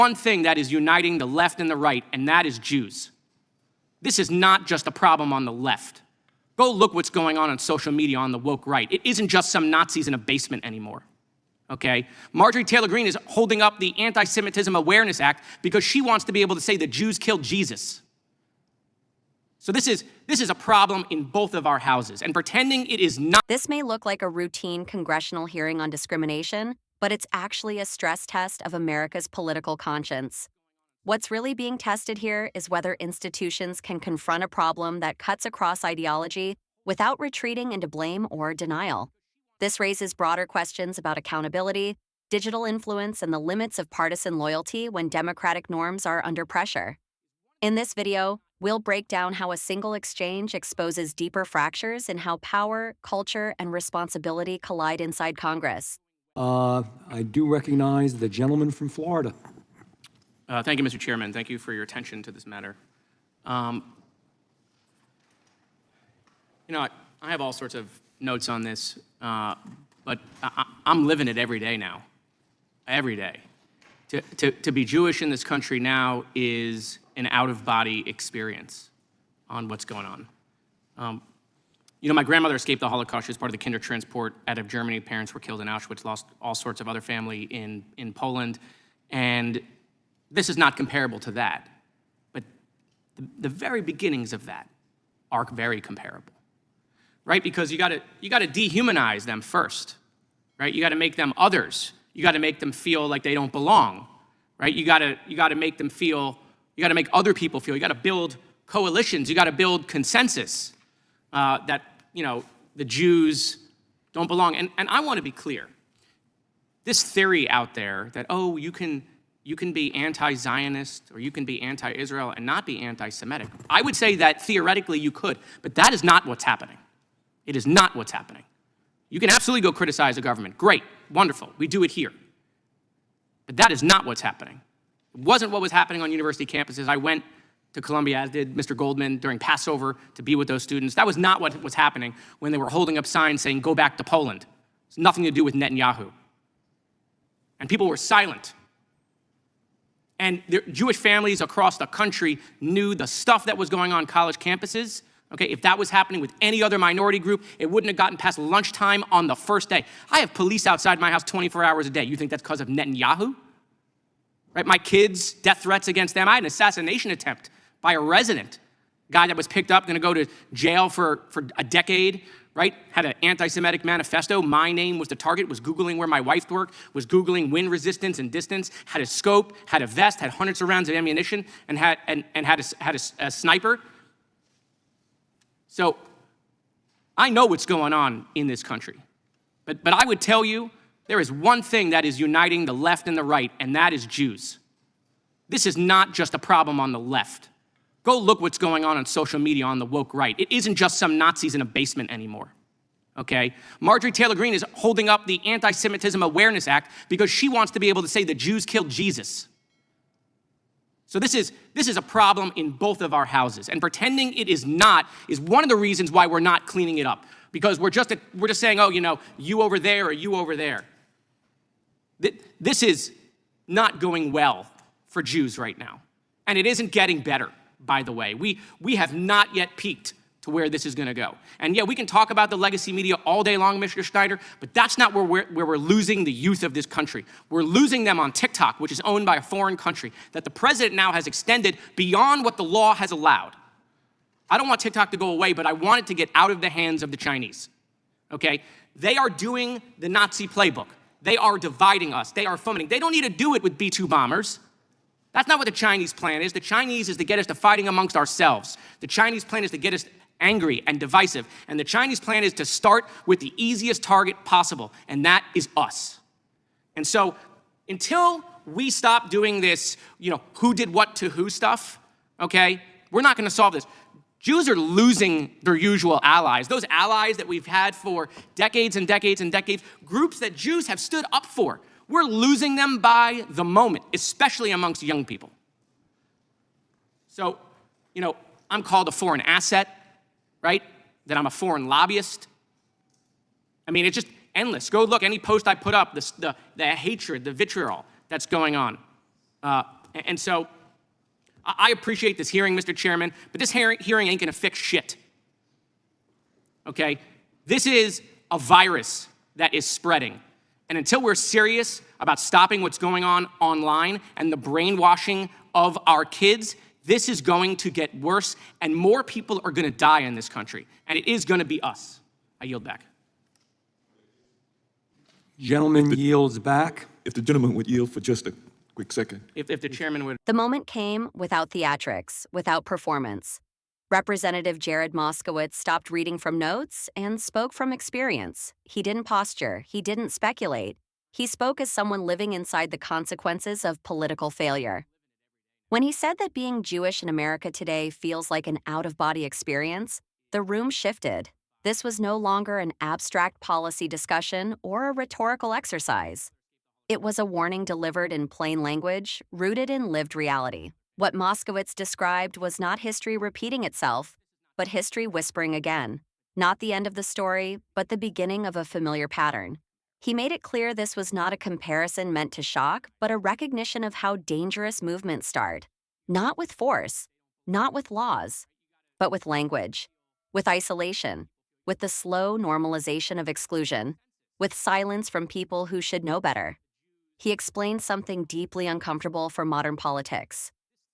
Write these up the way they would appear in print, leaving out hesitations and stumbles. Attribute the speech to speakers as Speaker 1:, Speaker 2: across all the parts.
Speaker 1: one thing that is uniting the left and the right, and that is Jews. This is not just a problem on the left. Go look what's going on social media on the woke right. It isn't just some Nazis in a basement anymore, okay? Marjorie Taylor Greene is holding up the Antisemitism Awareness Act because she wants to be able to say the Jews killed Jesus. So this is a problem in both of our houses, and pretending it is not.
Speaker 2: This may look like a routine congressional hearing on discrimination, but it's actually a stress test of America's political conscience. What's really being tested here is whether institutions can confront a problem that cuts across ideology without retreating into blame or denial. This raises broader questions about accountability, digital influence, and the limits of partisan loyalty when democratic norms are under pressure. In this video, we'll break down how a single exchange exposes deeper fractures in how power, culture, and responsibility collide inside Congress.
Speaker 3: I do recognize the gentleman from Florida.
Speaker 1: Thank you, Mr. Chairman. Thank you for your attention to this matter. You know, I have all sorts of notes on this, but I'm living it every day now, every day. To be Jewish in this country now is an out-of-body experience on what's going on. You know, my grandmother escaped the Holocaust. She was part of the Kindertransport out of Germany. Parents were killed in Auschwitz, lost all sorts of other family in Poland. And this is not comparable to that. But the very beginnings of that are very comparable, right? Because you gotta dehumanize them first, right? You gotta make them others. You gotta make them feel like they don't belong, right? You gotta make them feel, you gotta make other people feel, you gotta build coalitions, you gotta build consensus that, you know, the Jews don't belong. And I wanna be clear. This theory out there that, oh, you can be anti-Zionist or you can be anti-Israel and not be anti-Semitic. I would say that theoretically you could, but that is not what's happening. It is not what's happening. You can absolutely go criticize the government. Great, wonderful, we do it here. But that is not what's happening. It wasn't what was happening on university campuses. I went to Columbia, as did Mr. Goldman, during Passover to be with those students. That was not what was happening when they were holding up signs saying, go back to Poland. It's nothing to do with Netanyahu. And people were silent. And Jewish families across the country knew the stuff that was going on college campuses. Okay, if that was happening with any other minority group, it wouldn't have gotten past lunchtime on the first day. I have police outside my house 24 hours a day. You think that's because of Netanyahu? Right, my kids, death threats against them. I had an assassination attempt by a resident, guy that was picked up, gonna go to jail for a decade, right? Had an anti-Semitic manifesto. My name was the target, was Googling where my wife worked, was Googling wind resistance and distance, had a scope, had a vest, had hundreds of rounds of ammunition, and had a sniper. So I know what's going on in this country. But I would tell you, there is one thing that is uniting the left and the right, and that is Jews. This is not just a problem on the left. Go look what's going on social media on the woke right. It isn't just some Nazis in a basement anymore, okay? Marjorie Taylor Greene is holding up the Antisemitism Awareness Act because she wants to be able to say the Jews killed Jesus. So this is a problem in both of our houses, and pretending it is not is one of the reasons why we're not cleaning it up, because we're just saying, oh, you know, you over there or you over there. This is not going well for Jews right now, and it isn't getting better. By the way, we have not yet peaked to where this is gonna go. And yeah, we can talk about the legacy media all day long, Mr. Schneider, but that's not where we're losing the youth of this country. We're losing them on TikTok, which is owned by a foreign country, that the president now has extended beyond what the law has allowed. I don't want TikTok to go away, but I want it to get out of the hands of the Chinese, okay? They are doing the Nazi playbook. They are dividing us. They are fomenting. They don't need to do it with B-2 bombers. That's not what the Chinese plan is. The Chinese is to get us to fighting amongst ourselves. The Chinese plan is to get us angry and divisive. And the Chinese plan is to start with the easiest target possible, and that is us. And so until we stop doing this, you know, who did what to who stuff, okay, we're not gonna solve this. Jews are losing their usual allies, those allies that we've had for decades and decades and decades, groups that Jews have stood up for. We're losing them by the moment, especially amongst young people. So, you know, I'm called a foreign asset, right? That I'm a foreign lobbyist. I mean, it's just endless. Go look, any post I put up, the hatred, the vitriol that's going on. And so I appreciate this hearing, Mr. Chairman, but this hearing ain't gonna fix shit. Okay? This is a virus that is spreading. And until we're serious about stopping what's going on online and the brainwashing of our kids, this is going to get worse and more people are gonna die in this country. And it is gonna be us. I yield back.
Speaker 3: Gentleman yields back.
Speaker 4: If the gentleman would yield for just a quick second.
Speaker 1: If the chairman would.
Speaker 2: The moment came without theatrics, without performance. Representative Jared Moskowitz stopped reading from notes and spoke from experience. He didn't posture. He didn't speculate. He spoke as someone living inside the consequences of political failure. When he said that being Jewish in America today feels like an out-of-body experience, the room shifted. This was no longer an abstract policy discussion or a rhetorical exercise. It was a warning delivered in plain language, rooted in lived reality. What Moskowitz described was not history repeating itself, but history whispering again. Not the end of the story, but the beginning of a familiar pattern. He made it clear this was not a comparison meant to shock, but a recognition of how dangerous movements start. Not with force, not with laws, but with language, with isolation, with the slow normalization of exclusion, with silence from people who should know better. He explained something deeply uncomfortable for modern politics.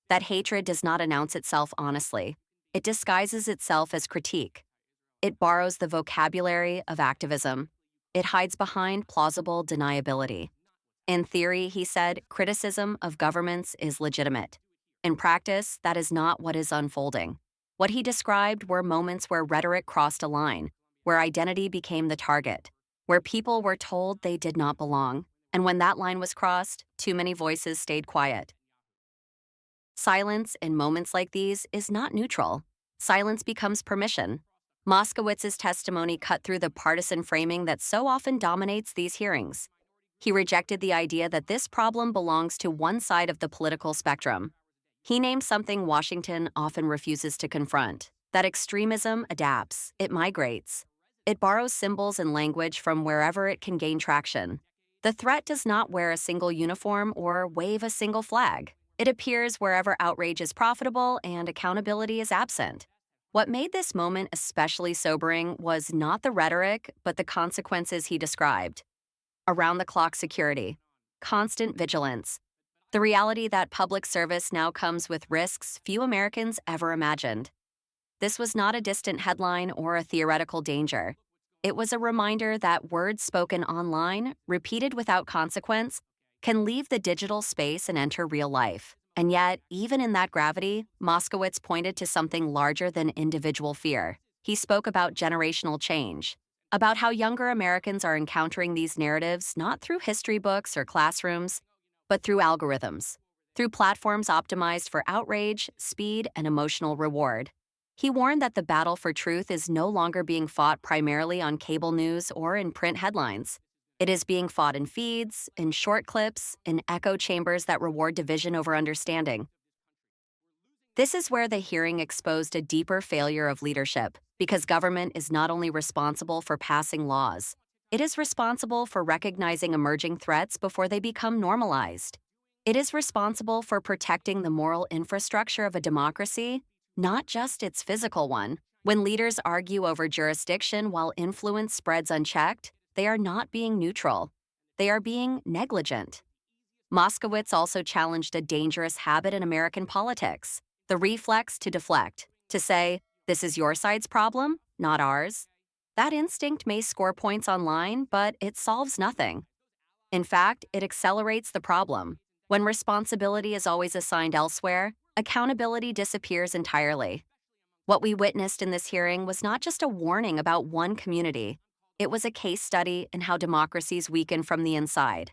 Speaker 2: That hatred does not announce itself honestly. It disguises itself as critique. It borrows the vocabulary of activism. It hides behind plausible deniability. In theory, he said, criticism of governments is legitimate. In practice, that is not what is unfolding. What he described were moments where rhetoric crossed a line, where identity became the target, where people were told they did not belong, and when that line was crossed, too many voices stayed quiet. Silence in moments like these is not neutral. Silence becomes permission. Moskowitz's testimony cut through the partisan framing that so often dominates these hearings. He rejected the idea that this problem belongs to one side of the political spectrum. He named something Washington often refuses to confront, that extremism adapts, it migrates. It borrows symbols and language from wherever it can gain traction. The threat does not wear a single uniform or wave a single flag. It appears wherever outrage is profitable and accountability is absent. What made this moment especially sobering was not the rhetoric, but the consequences he described. Around-the-clock security, constant vigilance, the reality that public service now comes with risks few Americans ever imagined. This was not a distant headline or a theoretical danger. It was a reminder that words spoken online, repeated without consequence, can leave the digital space and enter real life. And yet, even in that gravity, Moskowitz pointed to something larger than individual fear. He spoke about generational change, about how younger Americans are encountering these narratives not through history books or classrooms, but through algorithms, through platforms optimized for outrage, speed, and emotional reward. He warned that the battle for truth is no longer being fought primarily on cable news or in print headlines. It is being fought in feeds, in short clips, in echo chambers that reward division over understanding. This is where the hearing exposed a deeper failure of leadership, because government is not only responsible for passing laws, it is responsible for recognizing emerging threats before they become normalized. It is responsible for protecting the moral infrastructure of a democracy, not just its physical one. When leaders argue over jurisdiction while influence spreads unchecked, they are not being neutral. They are being negligent. Moskowitz also challenged a dangerous habit in American politics, the reflex to deflect, to say, this is your side's problem, not ours. That instinct may score points online, but it solves nothing. In fact, it accelerates the problem. When responsibility is always assigned elsewhere, accountability disappears entirely. What we witnessed in this hearing was not just a warning about one community. It was a case study in how democracies weaken from the inside.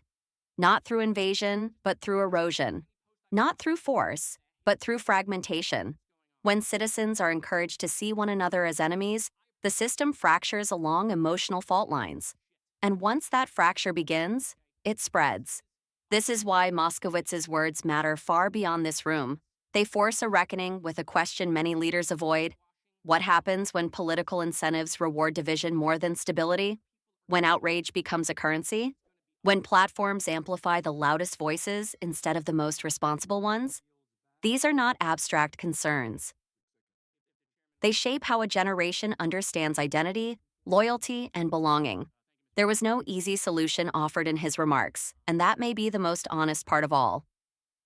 Speaker 2: Not through invasion, but through erosion. Not through force, but through fragmentation. When citizens are encouraged to see one another as enemies, the system fractures along emotional fault lines. And once that fracture begins, it spreads. This is why Moskowitz's words matter far beyond this room. They force a reckoning with a question many leaders avoid. What happens when political incentives reward division more than stability? When outrage becomes a currency? When platforms amplify the loudest voices instead of the most responsible ones, these are not abstract concerns. They shape how a generation understands identity, loyalty, and belonging. There was no easy solution offered in his remarks, and that may be the most honest part of all.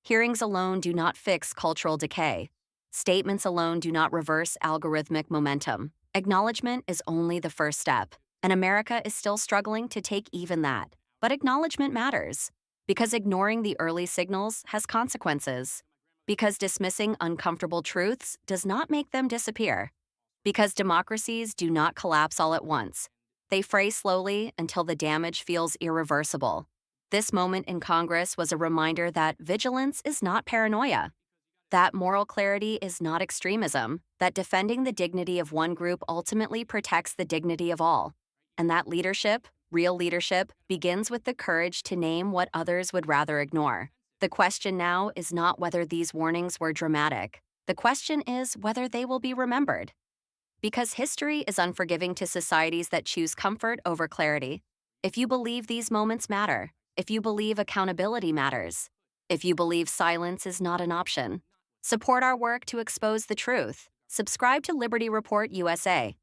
Speaker 2: Hearings alone do not fix cultural decay. Statements alone do not reverse algorithmic momentum. Acknowledgement is only the first step, and America is still struggling to take even that. But acknowledgement matters, because ignoring the early signals has consequences. Because dismissing uncomfortable truths does not make them disappear. Because democracies do not collapse all at once. They fray slowly until the damage feels irreversible. This moment in Congress was a reminder that vigilance is not paranoia, that moral clarity is not extremism, that defending the dignity of one group ultimately protects the dignity of all, and that leadership, real leadership, begins with the courage to name what others would rather ignore. The question now is not whether these warnings were dramatic. The question is whether they will be remembered. Because history is unforgiving to societies that choose comfort over clarity. If you believe these moments matter, if you believe accountability matters, if you believe silence is not an option, support our work to expose the truth. Subscribe to Liberty Report USA